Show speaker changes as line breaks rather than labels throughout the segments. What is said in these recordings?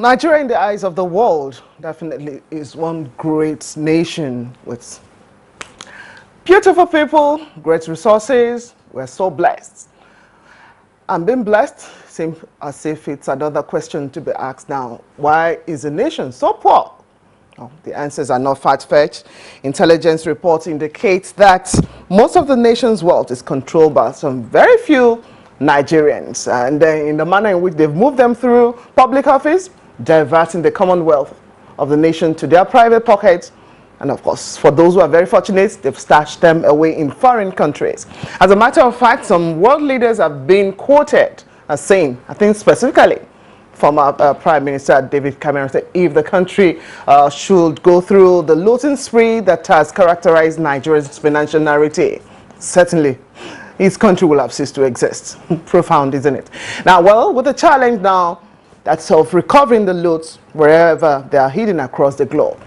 Nigeria in the eyes of the world definitely is one great nation with beautiful people, great resources. We're so blessed. And being blessed seems as if it's another question to be asked now. Why is the nation so poor? Oh, the answers are not far-fetched. Intelligence reports indicate that most of the nation's wealth is controlled by some very few Nigerians. And in the manner in which they've moved them through public office, diverting the commonwealth of the nation to their private pockets. And of course, for those who are very fortunate, they've stashed them away in foreign countries. As a matter of fact, some world leaders have been quoted as saying, I think specifically, former Prime Minister David Cameron said, if the country should go through the looting spree that has characterized Nigeria's financial narrative, certainly his country will have ceased to exist. Profound, isn't it? Now, well, with the challenge now, that's of recovering the loot wherever they are hidden across the globe.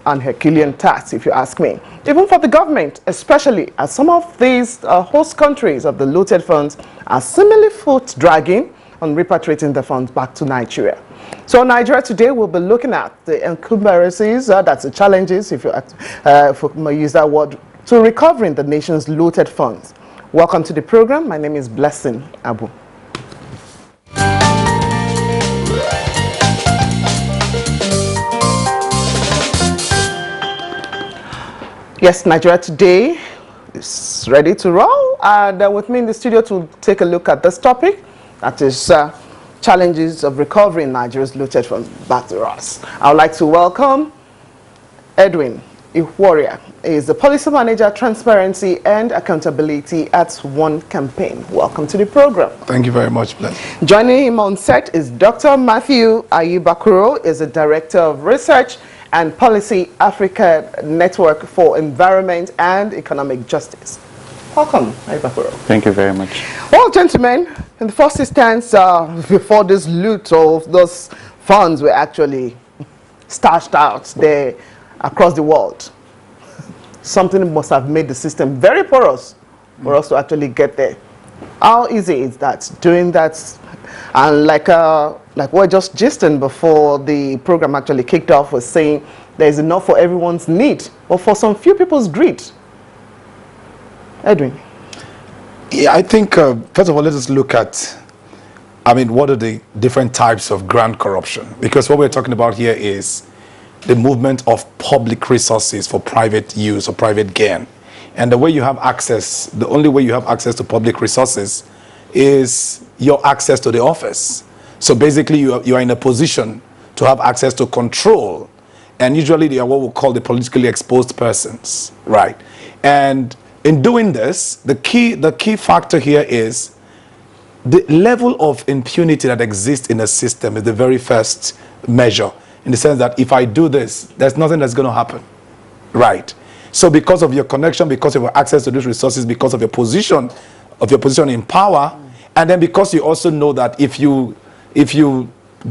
An Herculean task, if you ask me. Even for the government, especially as some of these host countries of the looted funds are seemingly foot-dragging on repatriating the funds back to Nigeria. So Nigeria today will be looking at the encumbrances, that's the challenges, if you use that word, to recovering the nation's looted funds. Welcome to the program. My name is Blessing Abu. Yes, Nigeria Today is ready to roll, and with me in the studio to take a look at this topic, that is challenges of recovering Nigeria's looted funds back to us. I would like to welcome Edwin Ihuoria. He is the Policy Manager, Transparency and Accountability at One Campaign. Welcome to the program.
Thank you very much, Bless.
Joining him on set is Dr. Matthew Ayibakuro, is the Director of Research and Policy Africa Network for Environment and Economic Justice. Welcome, Ayibakuro.
Thank you very much.
Well, gentlemen, in the first instance, before this loot of those funds were actually stashed out there across the world, something must have made the system very porous for us to actually get there. How easy is that, doing that? And like we're just gisting before the program actually kicked off, was saying there's enough for everyone's need, but for some few people's greed. Edwin.
Yeah, I think, first of all, let us look at, what are the different types of grand corruption? Because what we're talking about here is the movement of public resources for private use or private gain. And the way you have access, the only way you have access to public resources is your access to the office. So basically you are in a position to have access to control. And usually they are what we call the politically exposed persons, right? And in doing this, the key factor here is the level of impunity that exists in the system is the very first measure, in the sense that if I do this, there's nothing that's going to happen, right? So because of your connection, because of your access to these resources, because of your position in power, and then because you also know that if you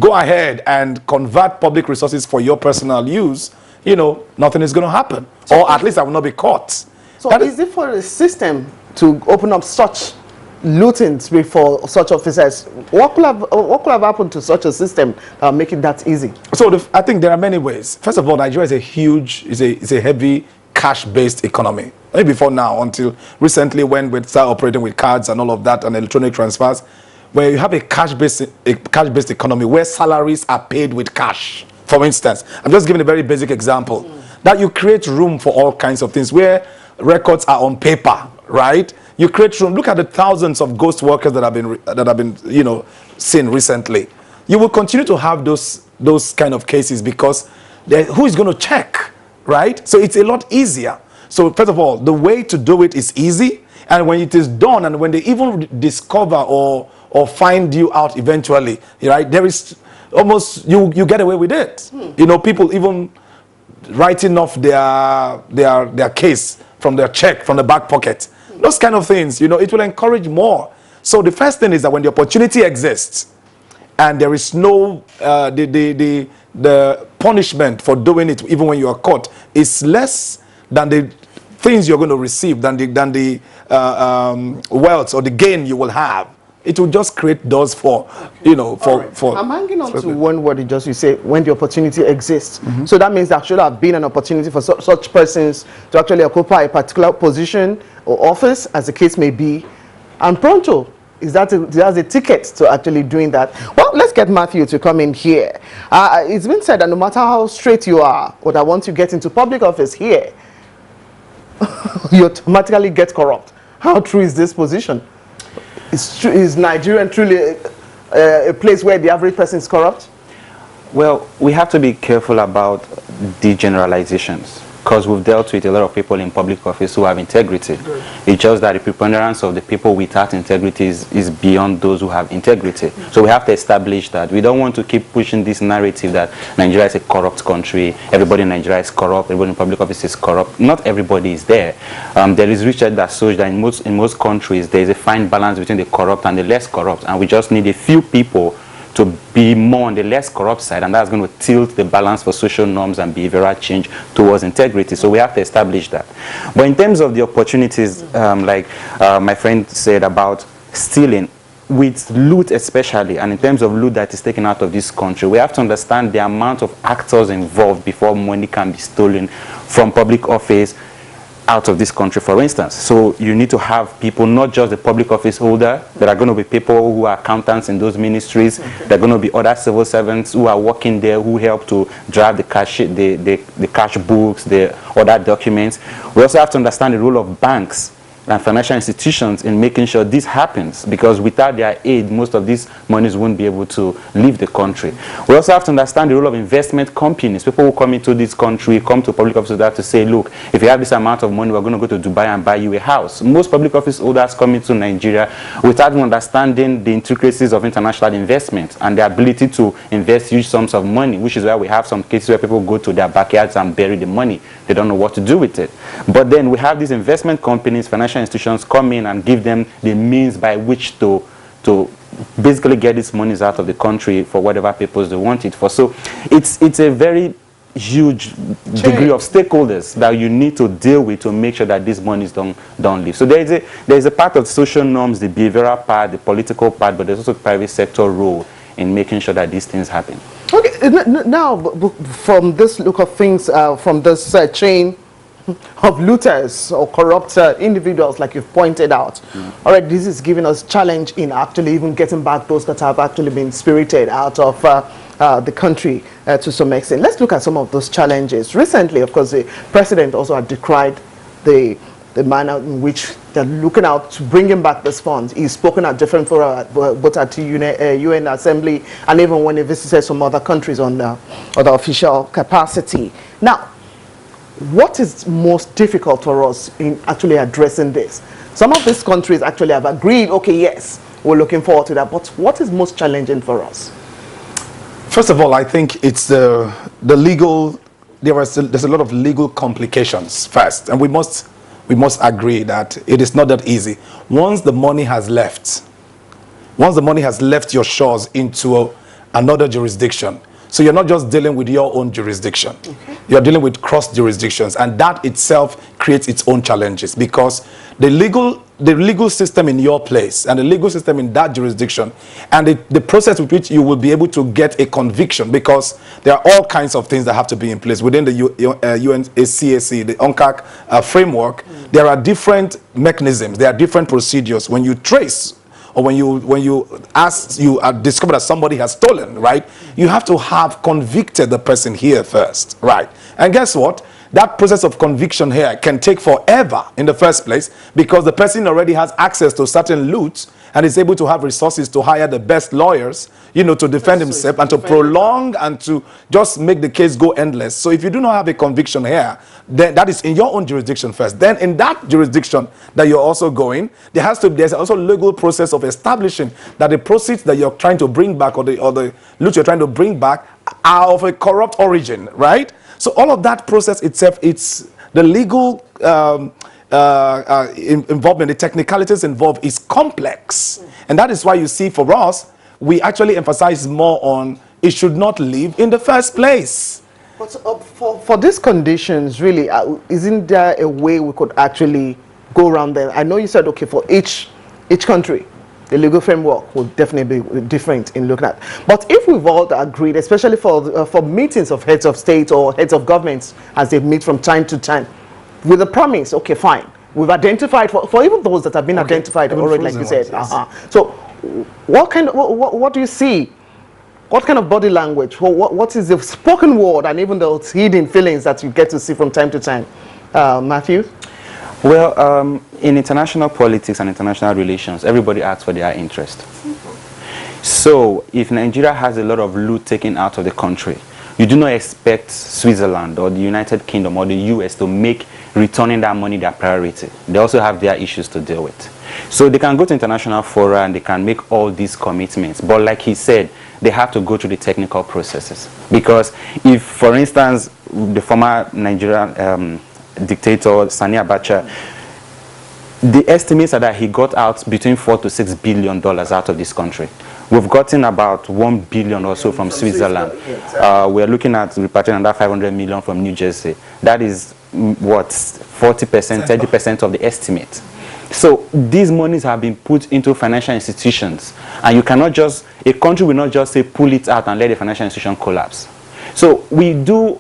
go ahead and convert public resources for your personal use, nothing is going to happen, or at least I will not be caught.
So is it for the system to open up such looting spree for such officers? What could have happened to such a system that make it that easy?
So I think there are many ways. First of all, Nigeria is a heavy cash-based economy. Maybe before now, until recently when we started operating with cards and all of that and electronic transfers, where you have a cash-based economy where salaries are paid with cash. For instance, I'm just giving a very basic example, that you create room for all kinds of things where records are on paper, right? You create room. Look at the thousands of ghost workers that have been seen recently. You will continue to have those kind of cases because who is going to check, right? So it's a lot easier. So first of all, the way to do it is easy, and when it is done, and when they even discover or find you out eventually, right? There is almost you get away with it. People even writing off their case from their check from the back pocket. Those kind of things, it will encourage more. So the first thing is that when the opportunity exists and there is no the punishment for doing it, even when you are caught, is less than the things you're going to receive, than the wealth or the gain you will have, it will just create doors for, you know, for.
I'm hanging on to one word you say, when the opportunity exists. So that means there should have been an opportunity for such persons to actually occupy a particular position or office, as the case may be. And pronto, that's a ticket to actually doing that. Well, let's get Matthew to come in here. It's been said that no matter how straight you are, or that once you get into public office here, you automatically get corrupt. How true is this position? Is Nigeria truly a place where the average person is corrupt?
Well, we have to be careful about the generalizations, because we've dealt with a lot of people in public office who have integrity. It's just that the preponderance of the people without integrity is beyond those who have integrity. So we have to establish that. We don't want to keep pushing this narrative that Nigeria is a corrupt country, everybody in Nigeria is corrupt, everybody in public office is corrupt. Not everybody is there. There is research that shows that in most countries there is a fine balance between the corrupt and the less corrupt, and we just need a few people to be more on the less corrupt side, and that's going to tilt the balance for social norms and behavioral change towards integrity. So we have to establish that. But in terms of the opportunities, like my friend said about stealing, with loot especially, and in terms of loot that is taken out of this country, we have to understand the amount of actors involved before money can be stolen from public office out of this country, for instance. So you need to have people, not just the public office holder. There are going to be people who are accountants in those ministries. There are going to be other civil servants who are working there, who help to drive the cash, the cash books, the other documents. We also have to understand the role of banks and financial institutions in making sure this happens, because without their aid, most of these monies won't be able to leave the country. We also have to understand the role of investment companies. People who come into this country, come to public office holders to say, look, if you have this amount of money, we're going to go to Dubai and buy you a house. Most public office holders come into Nigeria without understanding the intricacies of international investment and the ability to invest huge sums of money, which is why we have some cases where people go to their backyards and bury the money. They don't know what to do with it. But then we have these investment companies, financial institutions come in and give them the means by which to basically get these monies out of the country for whatever purpose they want it for. So it's a very huge degree of stakeholders that you need to deal with to make sure that these monies don't leave. So there is a part of social norms, the behavioral part, the political part, but there's also private sector role in making sure that these things happen.
Okay, now from this look of things, from this chain of looters or corrupt individuals, like you've pointed out, all right, this is giving us challenge in actually even getting back those that have actually been spirited out of the country to some extent. Let's look at some of those challenges. Recently, of course, the president also had decried the manner in which they're looking out to bringing back this fund. He's spoken at different fora, both at the UN Assembly and even when he visited some other countries on the official capacity. Now, what is most difficult for us in actually addressing this? Some of these countries actually have agreed, okay, yes, we're looking forward to that, but what is most challenging for us?
First of all, I think it's the legal, there's a lot of legal complications first, and we must agree that it is not that easy. Once the money has left your shores into another jurisdiction, so you're not just dealing with your own jurisdiction. Okay. You're dealing with cross jurisdictions, and that itself creates its own challenges, because the legal system in your place and the legal system in that jurisdiction and the process with which you will be able to get a conviction, because there are all kinds of things that have to be in place within the UNCAC, the UNCAC framework. There are different mechanisms, there are different procedures. When you trace or when you discover that somebody has stolen, right, you have to have convicted the person here first, right? And guess what? That process of conviction here can take forever in the first place, because the person already has access to certain loot and is able to have resources to hire the best lawyers, you know, to defend himself and to prolong and to just make the case go endless. So if you do not have a conviction here, then that is in your own jurisdiction first. Then in that jurisdiction that you're also going, there's also a legal process of establishing that the proceeds that you're trying to bring back, or the loot you're trying to bring back, are of a corrupt origin, right? So all of that process itself, it's the legal involvement, the technicalities involved is complex. And that is why you see for us, we actually emphasize more on it should not leave in the first place.
But for these conditions, really, isn't there a way we could actually go around them? I know you said, okay, for each country, the legal framework will definitely be different in looking at. But if we've all agreed, especially for meetings of heads of state or heads of governments as they meet from time to time, with a promise, okay, fine, we've identified for even those that have been identified already, like you said. So, what do you see? What kind of body language? What is the spoken word and even those hidden feelings that you get to see from time to time, Matthew?
Well, in international politics and international relations, everybody acts for their interest. So, if Nigeria has a lot of loot taken out of the country, you do not expect Switzerland or the United Kingdom or the US to make returning that money their priority. They also have their issues to deal with. So they can go to international fora and they can make all these commitments. But like he said, they have to go through the technical processes. Because if, for instance, the former Nigerian dictator Sani Abacha, the estimates are that he got out between $4 to $6 billion out of this country. We've gotten about 1 billion or so from Switzerland. We're looking at repatriating another 500 million from New Jersey. That is what, 40%, 30% of the estimate. So these monies have been put into financial institutions, and you cannot just, a country will not just say pull it out and let the financial institution collapse. So we do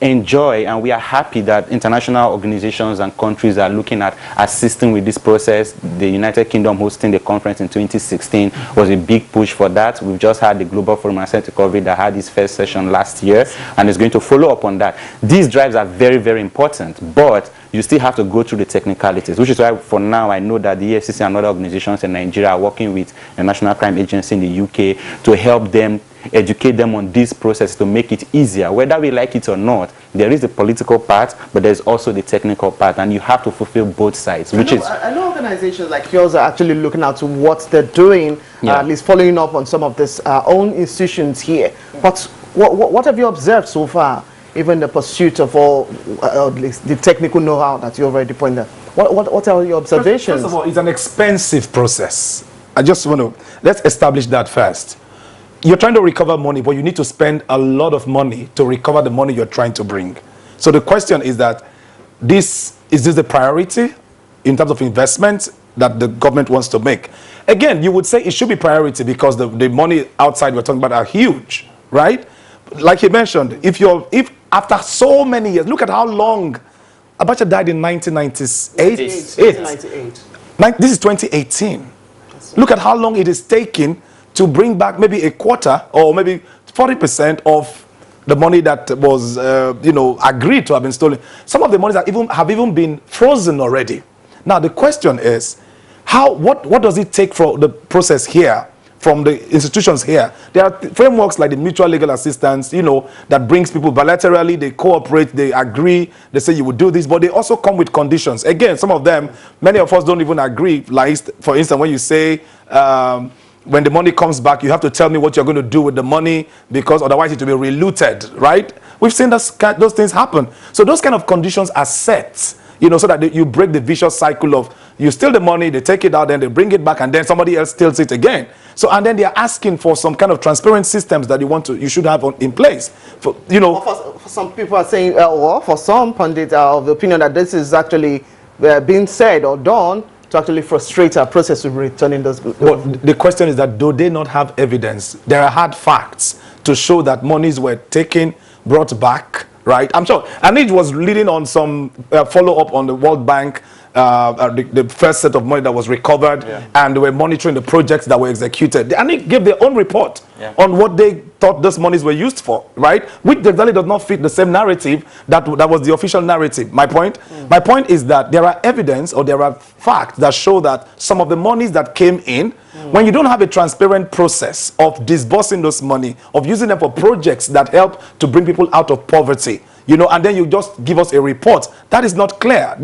enjoy and we are happy that international organizations and countries are looking at assisting with this process. The United Kingdom hosting the conference in 2016 was a big push for that. We've just had the Global Forum on Asset Recovery that had its first session last year and is going to follow up on that. These drives are very, very important, but you still have to go through the technicalities, which is why for now I know that the EFCC and other organizations in Nigeria are working with the National Crime Agency in the UK to help them, educate them on this process to make it easier. Whether we like it or not, there is the political part, but there's also the technical part, and you have to fulfill both sides. I
know organizations like yours are actually looking out to what they're doing, at least following up on some of this own institutions here. But what have you observed so far? Even the pursuit of all the technical know-how that you already pointed out. What are your observations?
First of all, it's an expensive process. I just want to, let's establish that first. You're trying to recover money, but you need to spend a lot of money to recover the money you're trying to bring. So the question is that, is this the priority in terms of investment that the government wants to make? Again, you would say it should be priority because the money outside we're talking about are huge, right? Like you mentioned, if after so many years, look at how long Abacha died in 1998. This is 2018. Look at how long it is taking to bring back maybe a quarter or maybe 40% of the money that was, agreed to have been stolen. Some of the monies have even been frozen already. Now the question is, what does it take for the process here? From the institutions here, there are frameworks like the mutual legal assistance, that brings people bilaterally, they cooperate, they agree, they say you would do this, but they also come with conditions. Again, some of them, many of us don't even agree. Like, for instance, when you say, when the money comes back, you have to tell me what you're going to do with the money because otherwise it will be relooted, right? We've seen those things happen. So those kind of conditions are set, so that you break the vicious cycle of you steal the money, they take it out, then they bring it back, and then somebody else steals it again. So, and then they are asking for some kind of transparent systems that you should have in place. For
some people are saying, or for some pundits are of the opinion that this is actually being said or done to actually frustrate our process of returning those goods.
Well, the question is that do they not have evidence? There are hard facts to show that monies were taken, brought back, right? I'm sure. And it was leading on some follow-up on the World Bank, the first set of money that was recovered, and they were monitoring the projects that were executed. And they gave their own report on what they thought those monies were used for, right? Which exactly does not fit the same narrative that was the official narrative. My point is that there are evidence or there are facts that show that some of the monies that came in, when you don't have a transparent process of disbursing those money, of using them for projects that help to bring people out of poverty, and then you just give us a report, that is not clear.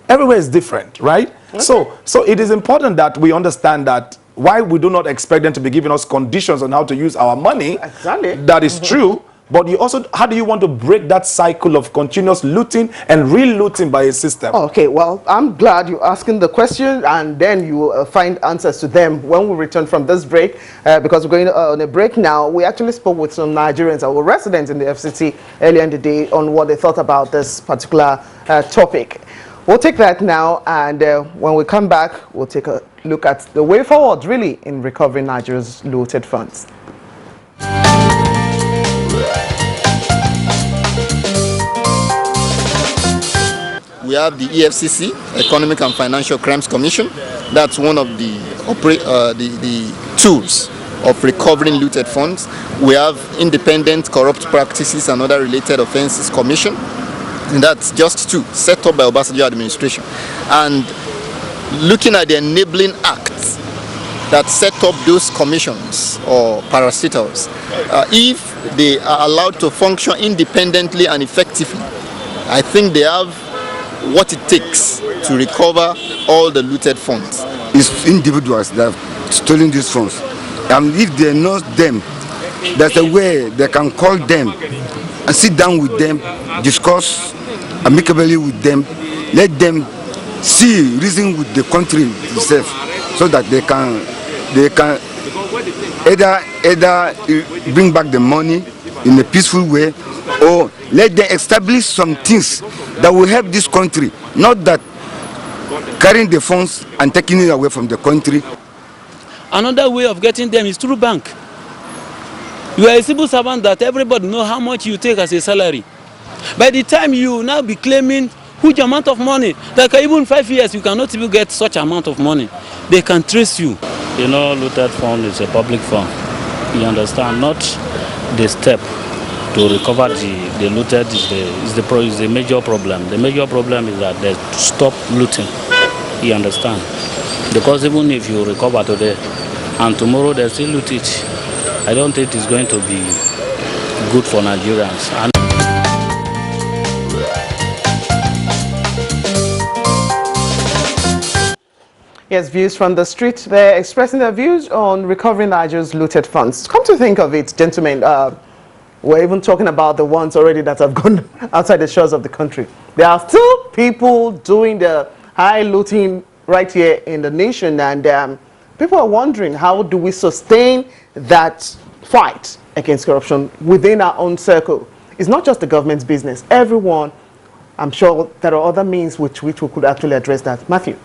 Everywhere is different, right? Okay. So it is important that we understand that why we do not expect them to be giving us conditions on how to use our money.
Exactly.
That is true. But you also, how do you want to break that cycle of continuous looting and re-looting by a system?
Okay, well, I'm glad you're asking the question, and then you find answers to them when we return from this break, because we're going on a break now. We actually spoke with some Nigerians that were residents in the FCT earlier in the day on what they thought about this particular topic. We'll take that now, and when we come back, we'll take a look at the way forward, really, in recovering Nigeria's looted funds.
We have the EFCC, Economic and Financial Crimes Commission. That's one of the tools of recovering looted funds. We have Independent Corrupt Practices and Other Related Offences Commission. And that's just two, set up by Obasanjo administration. And looking at the enabling acts that set up those commissions or parastatals, if they are allowed to function independently and effectively, I think they have what it takes to recover all the looted funds.
It's individuals that have stolen these funds. And if they know them, there's a way they can call them and sit down with them, discuss amicably with them, let them see, reason with the country itself, so that they can either bring back the money in a peaceful way, or let them establish some things that will help this country, not that carrying the funds and taking it away from the country.
Another way of getting them is through bank. You are a civil servant that everybody knows how much you take as a salary. By the time you now be claiming huge amount of money, like even 5 years you cannot even get such amount of money, they can trace you.
You know, looted fund is a public fund. You understand? Not the step to recover the looted is the major problem. The major problem is that they stop looting. You understand? Because even if you recover today and tomorrow they still loot it, I don't think it's going to be good for Nigerians. And
Yes, views from the street. They're expressing their views on recovering Nigeria's looted funds. Come to think of it, gentlemen, we're even talking about the ones already that have gone outside the shores of the country. There are still people doing the high looting right here in the nation, and people are wondering, how do we sustain that fight against corruption within our own circle? It's not just the government's business. Everyone, I'm sure there are other means which we could actually address that. Matthew?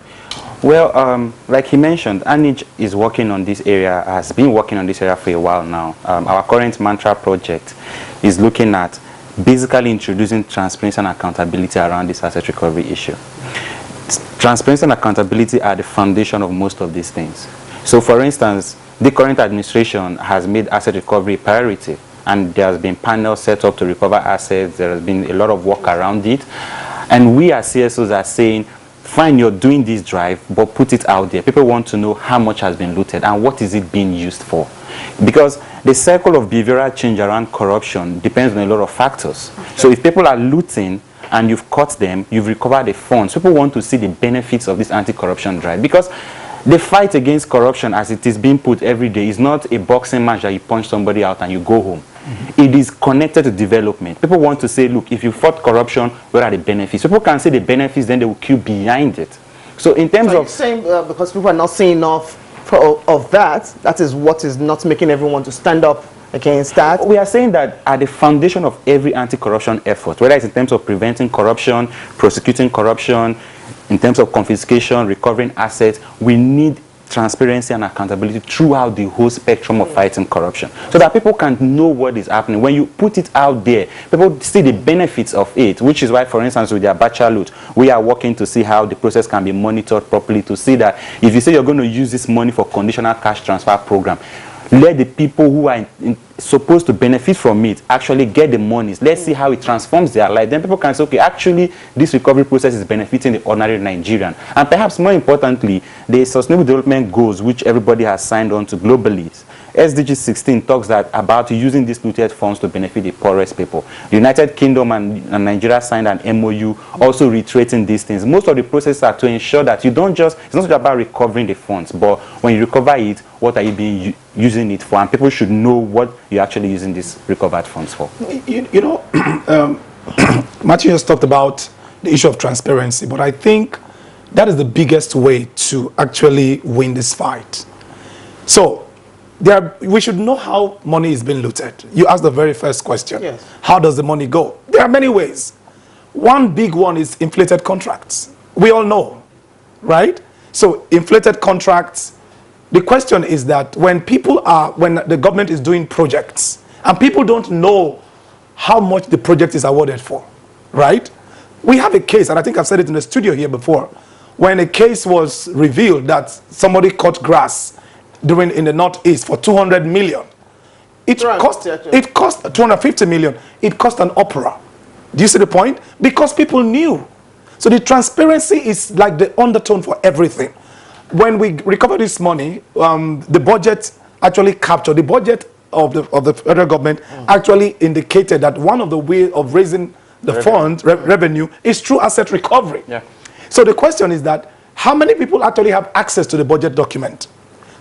Well, like he mentioned, ANIJ is working on this area, has been working on this area for a while now. Our current mantra project is looking at basically introducing transparency and accountability around this asset recovery issue. Transparency and accountability are the foundation of most of these things. So, for instance, the current administration has made asset recovery a priority, and there has been panels set up to recover assets. There has been a lot of work around it. And we as CSOs are saying, fine, you're doing this drive, but put it out there. People want to know how much has been looted and what is it being used for. Because the cycle of behavioral change around corruption depends on a lot of factors. So if people are looting and you've caught them, you've recovered the funds, people want to see the benefits of this anti-corruption drive. Because the fight against corruption, as it is being put every day, is not a boxing match that you punch somebody out and you go home. It is connected to development. People want to say, look, if you fought corruption, what are the benefits? People can see the benefits, then they will queue behind it. So in terms of
saying because people are not seeing enough of that is what is not making everyone to stand up against that.
We are saying that at the foundation of every anti-corruption effort, whether it's in terms of preventing corruption, prosecuting corruption, in terms of confiscation, recovering assets, we need transparency and accountability throughout the whole spectrum of fighting corruption, so that people can know what is happening. When you put it out there, people see the benefits of it, which is why, for instance, with the Abacha loot, we are working to see how the process can be monitored properly, to see that if you say you're going to use this money for conditional cash transfer program, let the people who are supposed to benefit from it actually get the monies. Let's see how it transforms their life. Then people can say, okay, actually, this recovery process is benefiting the ordinary Nigerian. And perhaps more importantly, the Sustainable Development Goals, which everybody has signed on to globally. SDG 16 talks about using these looted funds to benefit the poorest people. The United Kingdom and Nigeria signed an MOU also reiterating these things. Most of the processes are to ensure that you don't just, it's not just about recovering the funds, but when you recover it, what are you using it for? And people should know what you're actually using these recovered funds for.
You know, Matthew has talked about the issue of transparency, but I think that is the biggest way to actually win this fight. So, we should know how money is being looted. You asked the very first question.
Yes.
How does the money go? There are many ways. One big one is inflated contracts. we all know, right? So inflated contracts. The question is that when the government is doing projects and people don't know how much the project is awarded for, right? We have a case, and I think I've said it in the studio here before, when a case was revealed that somebody cut grass in the Northeast for 200 million. It cost 250 million. It cost an opera. Do you see the point? Because people knew. So the transparency is like the undertone for everything. When we recover this money, the budget actually captured, the budget of the federal government actually indicated that one of the ways of raising the revenue is through asset recovery. Yeah. So the question is that how many people actually have access to the budget document?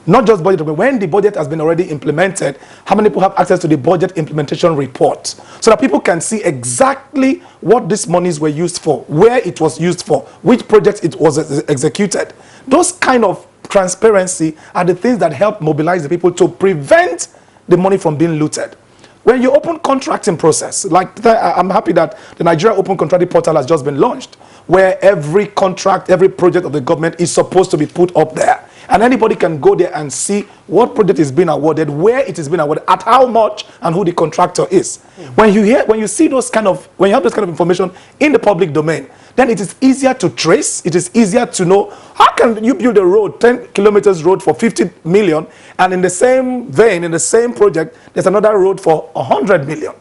Not just budget document. When the budget has been already implemented, how many people have access to the budget implementation report? So that people can see exactly what these monies were used for, where it was used for, which projects it was executed. Those kind of transparency are the things that help mobilize the people to prevent the money from being looted. When you open contracting process, like I'm happy that the Nigeria Open Contracting Portal has just been launched, where every contract, every project of the government is supposed to be put up there. And anybody can go there and see what project is being awarded, where it is being awarded, at how much, and who the contractor is. When you have those kind of information in the public domain, then it is easier to trace. It is easier to know how can you build a road, 10 kilometers road for 50 million, and in the same vein, in the same project, there's another road for 100 million.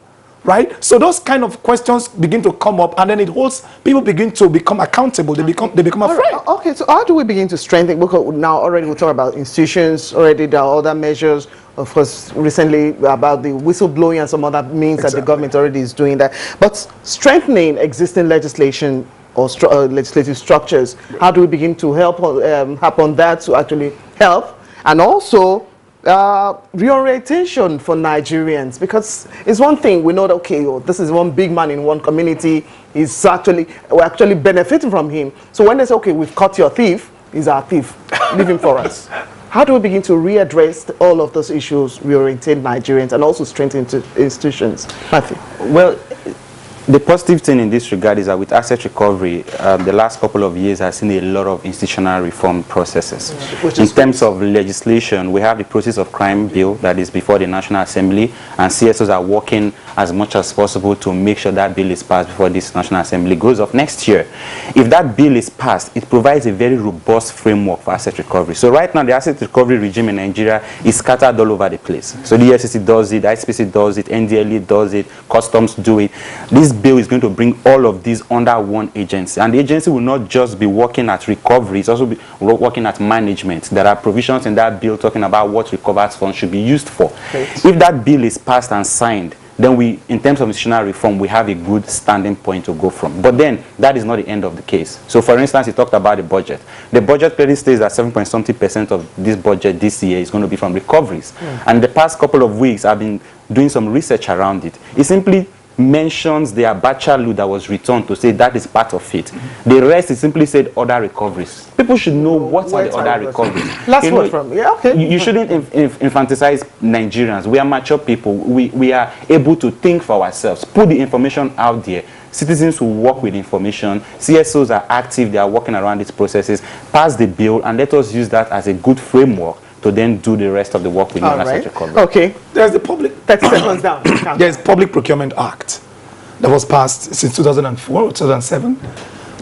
Right? So those kind of questions begin to come up, and then it holds, people begin to become accountable, they become afraid.
Right. Okay, so how do we begin to strengthen, because now already we talk about institutions, already there are other measures, of course, recently about the whistleblowing and some other means that the government already is doing that. But strengthening existing legislation or legislative structures, how do we begin to help on that to actually help? And also, reorientation for Nigerians, because it's one thing we know that, okay, this is one big man in one community, we're actually benefiting from him. So when they say, okay, we've caught your thief, he's our thief, leave him for us. How do we begin to readdress all of those issues, reorientate Nigerians, and also strengthen institutions? Matthew.
Well, the positive thing in this regard is that with asset recovery, the last couple of years has seen a lot of institutional reform processes. In terms of legislation, we have the process of crime bill that is before the National Assembly, and CSOs are working as much as possible to make sure that bill is passed before this National Assembly goes off next year. If that bill is passed, it provides a very robust framework for asset recovery. So right now, the asset recovery regime in Nigeria is scattered all over the place. So the EFCC does it, the ISPC does it, NDLE does it, Customs do it. This bill is going to bring all of these under one agency, and the agency will not just be working at recovery, it's also be working at management. There are provisions in that bill talking about what recovered funds should be used for. If that bill is passed and signed, then we, in terms of institutional reform, we have a good standing point to go from. But then, that is not the end of the case. So for instance, you talked about the budget. The budget clearly states that 7.something% of this budget this year is going to be from recoveries. And the past couple of weeks, I've been doing some research around it. It simply mentions the Abacha loot that was returned to say that is part of it. The rest is simply said other recoveries. People should know what are the other recoveries.
Last word from
you shouldn't infantilize Nigerians. We are mature people. We are able to think for ourselves. Put the information out there. Citizens who work with information. CSOs are active. They are working around these processes. Pass the bill and let us use that as a good framework to then do the rest of the work we need asset recovery.
Okay.
There's the public
30 seconds down.
There's Public Procurement Act that was passed since 2004 or 2007.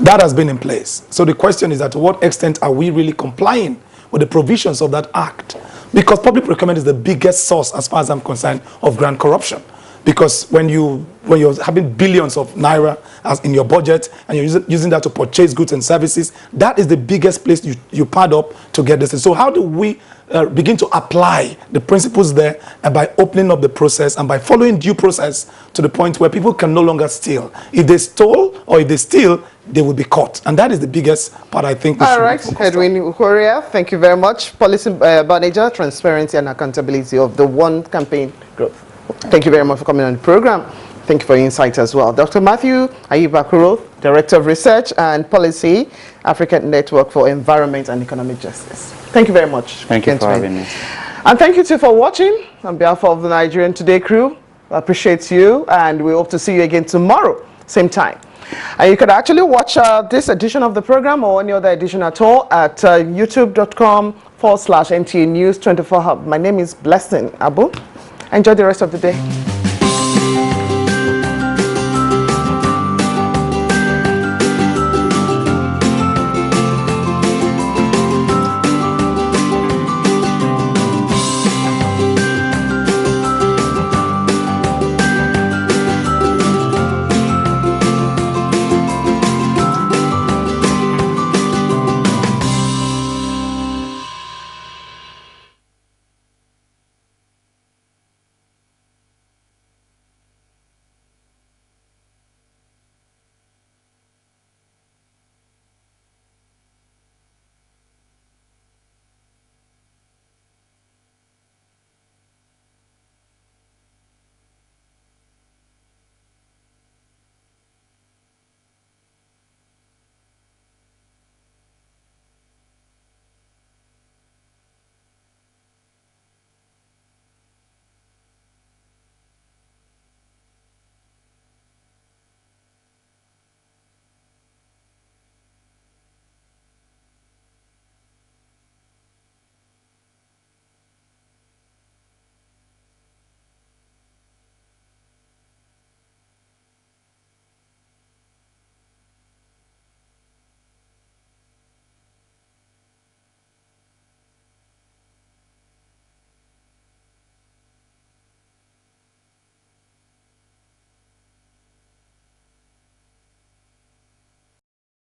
That has been in place. So the question is that to what extent are we really complying with the provisions of that act? Because public procurement is the biggest source, as far as I'm concerned, of grand corruption. Because when you're having billions of naira as in your budget and you're using that to purchase goods and services, that is the biggest place you pad up to get this. So how do we begin to apply the principles there, and by opening up the process and by following due process to the point where people can no longer steal? If they stole or if they steal, they will be caught. And that is the biggest part, I think.
All right, Edwin Ukoria, thank you very much. Policy Manager, Transparency and Accountability of the One Campaign Group. Thank you very much for coming on the program. Thank you for your insights as well. Dr. Matthew Ayibakuro, Director of Research and Policy, African Network for Environment and Economic Justice. Thank you very much.
Thank you for having me.
And thank you too for watching. On behalf of the Nigerian Today crew, I appreciate you, and we hope to see you again tomorrow, same time. And you can actually watch this edition of the program or any other edition at all at youtube.com/NTA News 24 Hub. My name is Blessing Abu. Enjoy the rest of the day.